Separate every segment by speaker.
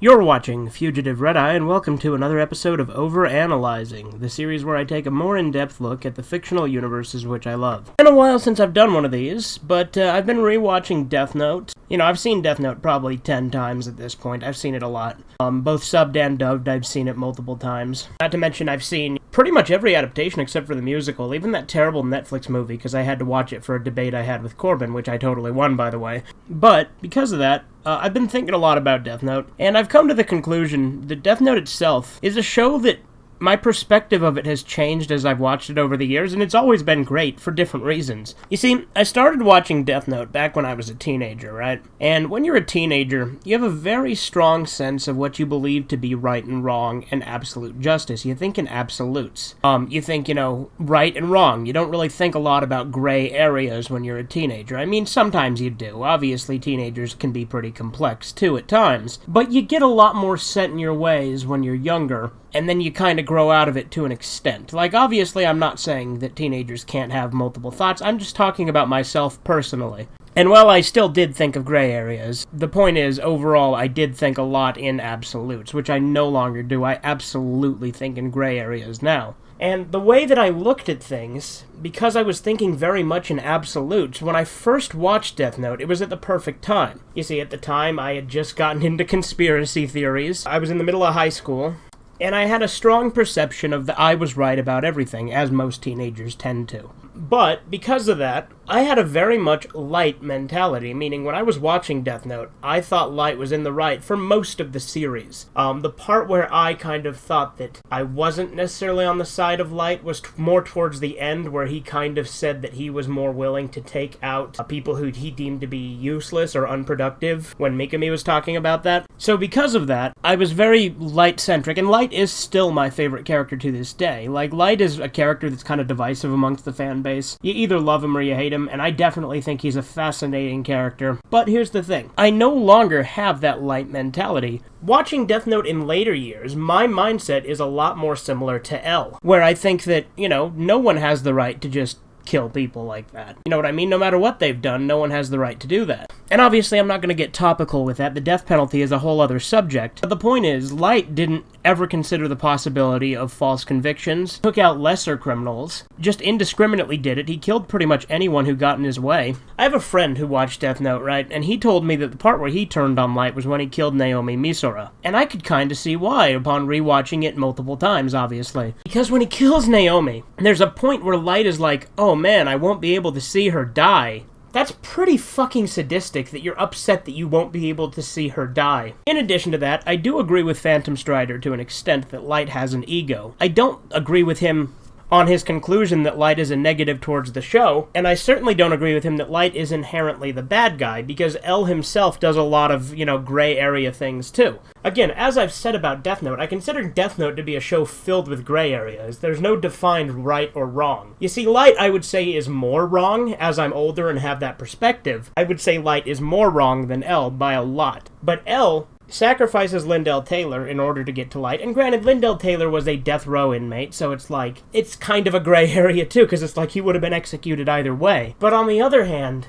Speaker 1: You're watching Fugitive Red-Eye, and welcome to another episode of OverAnalyzing, the series where I take a more in-depth look at the fictional universes which I love. It's been a while since I've done one of these, but I've been rewatching Death Note. You know, I've seen Death Note probably 10 times at this point. I've seen it a lot. Both subbed and dubbed, I've seen it multiple times. Not to mention I've seen pretty much every adaptation except for the musical, even that terrible Netflix movie, because I had to watch it for a debate I had with Corbin, which I totally won, by the way. But, because of that, I've been thinking a lot about Death Note, and I've come to the conclusion that Death Note itself is a show that my perspective of it has changed as I've watched it over the years, and it's always been great for different reasons. You see, I started watching Death Note back when I was a teenager, right? And when you're a teenager, you have a very strong sense of what you believe to be right and wrong and absolute justice. You think in absolutes. You think, right and wrong. You don't really think a lot about gray areas when you're a teenager. I mean, sometimes you do. Obviously, teenagers can be pretty complex, too, at times. But you get a lot more set in your ways when you're younger, and then you kind of grow out of it to an extent. Like, obviously, I'm not saying that teenagers can't have multiple thoughts. I'm just talking about myself personally. And while I still did think of gray areas, the point is, overall, I did think a lot in absolutes, which I no longer do. I absolutely think in gray areas now. And the way that I looked at things, because I was thinking very much in absolutes, when I first watched Death Note, it was at the perfect time. You see, at the time, I had just gotten into conspiracy theories. I was in the middle of high school, and I had a strong perception of that I was right about everything, as most teenagers tend to. But, because of that, I had a very much Light mentality, meaning when I was watching Death Note, I thought Light was in the right for most of the series. The part where I kind of thought that I wasn't necessarily on the side of Light was more towards the end, where he kind of said that he was more willing to take out people who he deemed to be useless or unproductive, when Mikami was talking about that. So because of that, I was very Light-centric, and Light is still my favorite character to this day. Like, Light is a character that's kind of divisive amongst the fan base. You either love him or you hate him, and I definitely think he's a fascinating character. But here's the thing. I no longer have that Light mentality. Watching Death Note in later years, my mindset is a lot more similar to L, where I think that, no one has the right to just kill people like that. You know what I mean? No matter what they've done, no one has the right to do that. And obviously, I'm not going to get topical with that. The death penalty is a whole other subject. But the point is, Light didn't ever consider the possibility of false convictions, took out lesser criminals, just indiscriminately did it. He killed pretty much anyone who got in his way. I have a friend who watched Death Note, right? And he told me that the part where he turned on Light was when he killed Naomi Misora. And I could kind of see why upon rewatching it multiple times, obviously. Because when he kills Naomi, there's a point where Light is like, oh man, I won't be able to see her die. That's pretty fucking sadistic that you're upset that you won't be able to see her die. In addition to that, I do agree with Phantom Strider to an extent that Light has an ego. I don't agree with him on his conclusion that Light is a negative towards the show, and I certainly don't agree with him that Light is inherently the bad guy, because L himself does a lot of, gray area things too. Again, as I've said about Death Note, I consider Death Note to be a show filled with gray areas. There's no defined right or wrong. You see, Light, I would say, is more wrong. As I'm older and have that perspective, I would say Light is more wrong than L by a lot. But L sacrifices Lindell Taylor in order to get to Light, and granted, Lindell Taylor was a death row inmate, so it's kind of a gray area too, because it's like he would have been executed either way. But on the other hand,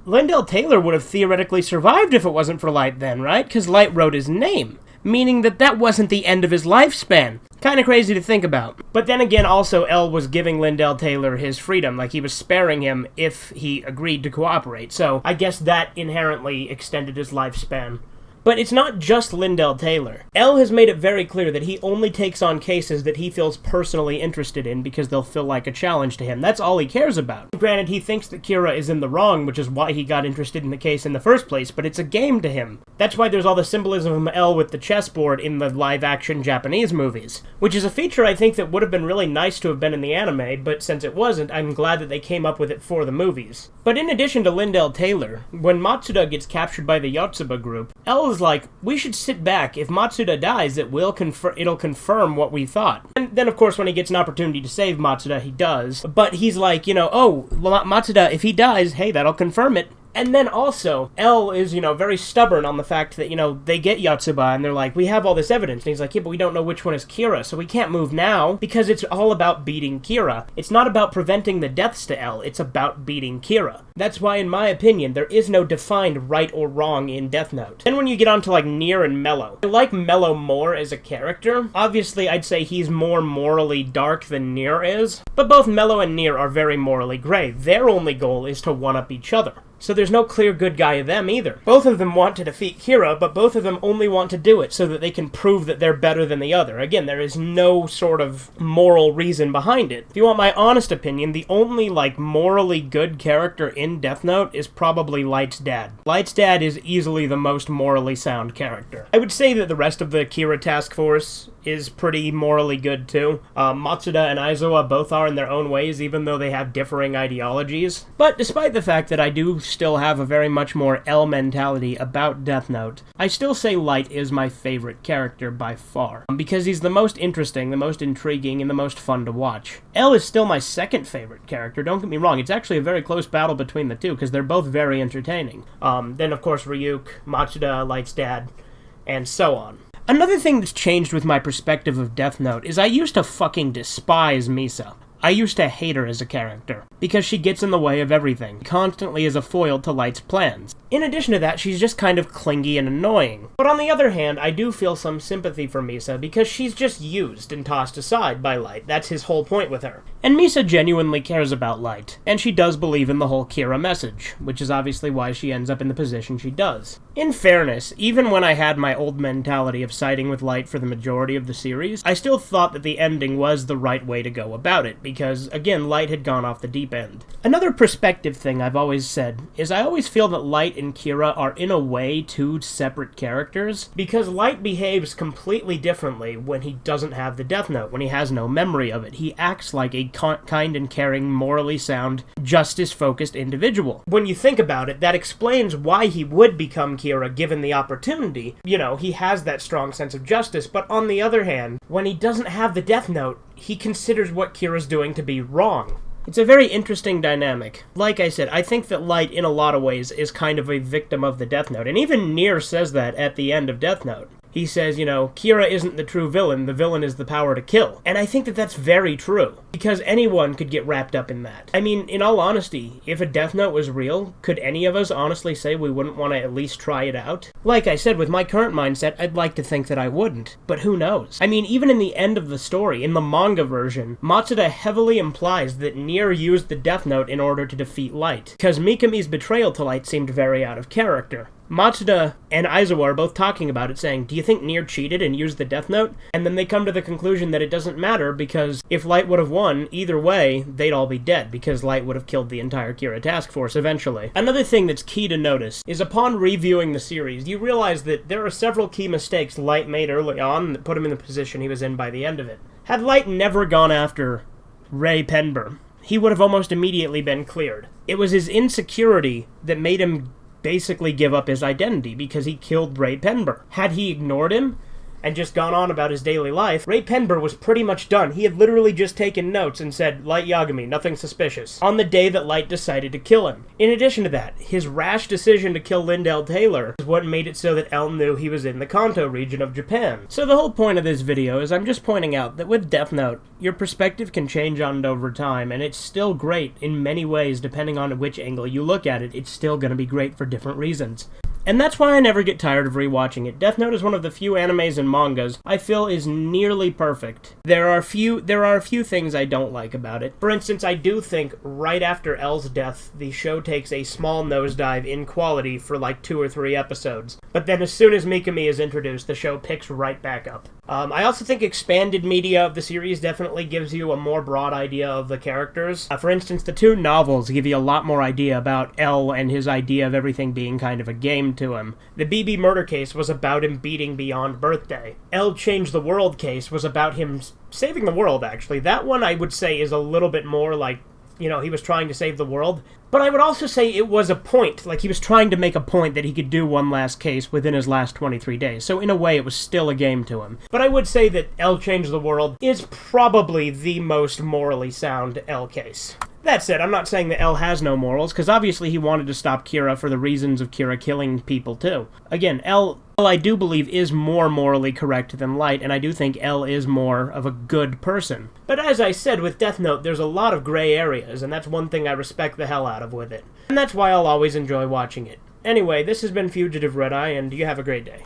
Speaker 1: Lindell Taylor would have theoretically survived if it wasn't for Light then, right? Because Light wrote his name, meaning that wasn't the end of his lifespan. Kind of crazy to think about. But then again, also, L was giving Lindell Taylor his freedom, like he was sparing him if he agreed to cooperate, so I guess that inherently extended his lifespan. But it's not just Lindell Taylor. L has made it very clear that he only takes on cases that he feels personally interested in because they'll feel like a challenge to him. That's all he cares about. Granted, he thinks that Kira is in the wrong, which is why he got interested in the case in the first place, but it's a game to him. That's why there's all the symbolism of L with the chessboard in the live-action Japanese movies, which is a feature I think that would have been really nice to have been in the anime, but since it wasn't, I'm glad that they came up with it for the movies. But in addition to Lindell Taylor, when Matsuda gets captured by the Yotsuba group, L is like, we should sit back. If Matsuda dies, it'll confirm what we thought. And then, of course, when he gets an opportunity to save Matsuda, he does. But he's like, Matsuda, if he dies, hey, that'll confirm it. And then also, L is, very stubborn on the fact that, they get Yotsuba and they're like, we have all this evidence. And he's like, yeah, but we don't know which one is Kira, so we can't move now because it's all about beating Kira. It's not about preventing the deaths to L, it's about beating Kira. That's why, in my opinion, there is no defined right or wrong in Death Note. Then when you get onto like Nier and Mello, I like Mello more as a character. Obviously, I'd say he's more morally dark than Nier is, but both Mello and Nier are very morally gray. Their only goal is to one-up each other. So there's no clear good guy of them either. Both of them want to defeat Kira, but both of them only want to do it so that they can prove that they're better than the other. Again, there is no sort of moral reason behind it. If you want my honest opinion, the only, morally good character in Death Note is probably Light's dad. Light's dad is easily the most morally sound character. I would say that the rest of the Kira task force is pretty morally good too. Matsuda and Aizawa both are in their own ways, even though they have differing ideologies. But despite the fact that I do still have a very much more L mentality about Death Note, I still say Light is my favorite character by far, because he's the most interesting, the most intriguing, and the most fun to watch. L is still my second favorite character, don't get me wrong, it's actually a very close battle between the two, because they're both very entertaining. Then of course Ryuk, Matsuda, Light's dad, and so on. Another thing that's changed with my perspective of Death Note is I used to fucking despise Misa. I used to hate her as a character, because she gets in the way of everything, constantly as a foil to Light's plans. In addition to that, she's just kind of clingy and annoying. But on the other hand, I do feel some sympathy for Misa, because she's just used and tossed aside by Light. That's his whole point with her. And Misa genuinely cares about Light, and she does believe in the whole Kira message, which is obviously why she ends up in the position she does. In fairness, even when I had my old mentality of siding with Light for the majority of the series, I still thought that the ending was the right way to go about it, because, again, Light had gone off the deep end. Another perspective thing I've always said is I always feel that Light and Kira are in a way two separate characters, because Light behaves completely differently when he doesn't have the Death Note, when he has no memory of it. He acts like a kind and caring, morally sound, justice-focused individual. When you think about it, that explains why he would become Kira given the opportunity. He has that strong sense of justice, but on the other hand, when he doesn't have the Death Note, he considers what Kira's doing to be wrong. It's a very interesting dynamic. Like I said, I think that Light, in a lot of ways, is kind of a victim of the Death Note, and even Nier says that at the end of Death Note. He says, Kira isn't the true villain is the power to kill. And I think that that's very true, because anyone could get wrapped up in that. I mean, in all honesty, if a Death Note was real, could any of us honestly say we wouldn't want to at least try it out? Like I said, with my current mindset, I'd like to think that I wouldn't, but who knows? I mean, even in the end of the story, in the manga version, Matsuda heavily implies that Nier used the Death Note in order to defeat Light, because Mikami's betrayal to Light seemed very out of character. Matsuda and Aizawa are both talking about it, saying, do you think Nier cheated and used the Death Note? And then they come to the conclusion that it doesn't matter, because if Light would have won, either way, they'd all be dead, because Light would have killed the entire Kira task force eventually. Another thing that's key to notice is upon reviewing the series, you realize that there are several key mistakes Light made early on that put him in the position he was in by the end of it. Had Light never gone after Ray Penber, he would have almost immediately been cleared. It was his insecurity that made him basically give up his identity, because he killed Ray Penber. Had he ignored him and just gone on about his daily life, Ray Penber was pretty much done. He had literally just taken notes and said, Light Yagami, nothing suspicious, on the day that Light decided to kill him. In addition to that, his rash decision to kill Lindell Taylor is what made it so that L knew he was in the Kanto region of Japan. So the whole point of this video is I'm just pointing out that with Death Note, your perspective can change on it over time, and it's still great in many ways depending on which angle you look at it. It's still going to be great for different reasons. And that's why I never get tired of rewatching it. Death Note is one of the few animes and mangas I feel is nearly perfect. There are a few things I don't like about it. For instance, I do think right after L's death, the show takes a small nosedive in quality for like 2 or 3 episodes. But then as soon as Mikami is introduced, the show picks right back up. I also think expanded media of the series definitely gives you a more broad idea of the characters. For instance, the 2 novels give you a lot more idea about L and his idea of everything being kind of a game to him. The BB murder case was about him beating Beyond Birthday. L Change the World case was about him saving the world, actually. That one I would say is a little bit more like, he was trying to save the world. But I would also say it was a point, like he was trying to make a point that he could do one last case within his last 23 days. So in a way, it was still a game to him. But I would say that L Change the World is probably the most morally sound L case. That said, I'm not saying that L has no morals, because obviously he wanted to stop Kira for the reasons of Kira killing people, too. Again, L, I do believe, is more morally correct than Light, and I do think L is more of a good person. But as I said, with Death Note, there's a lot of gray areas, and that's one thing I respect the hell out of with it. And that's why I'll always enjoy watching it. Anyway, this has been Fugitive Red Eye, and you have a great day.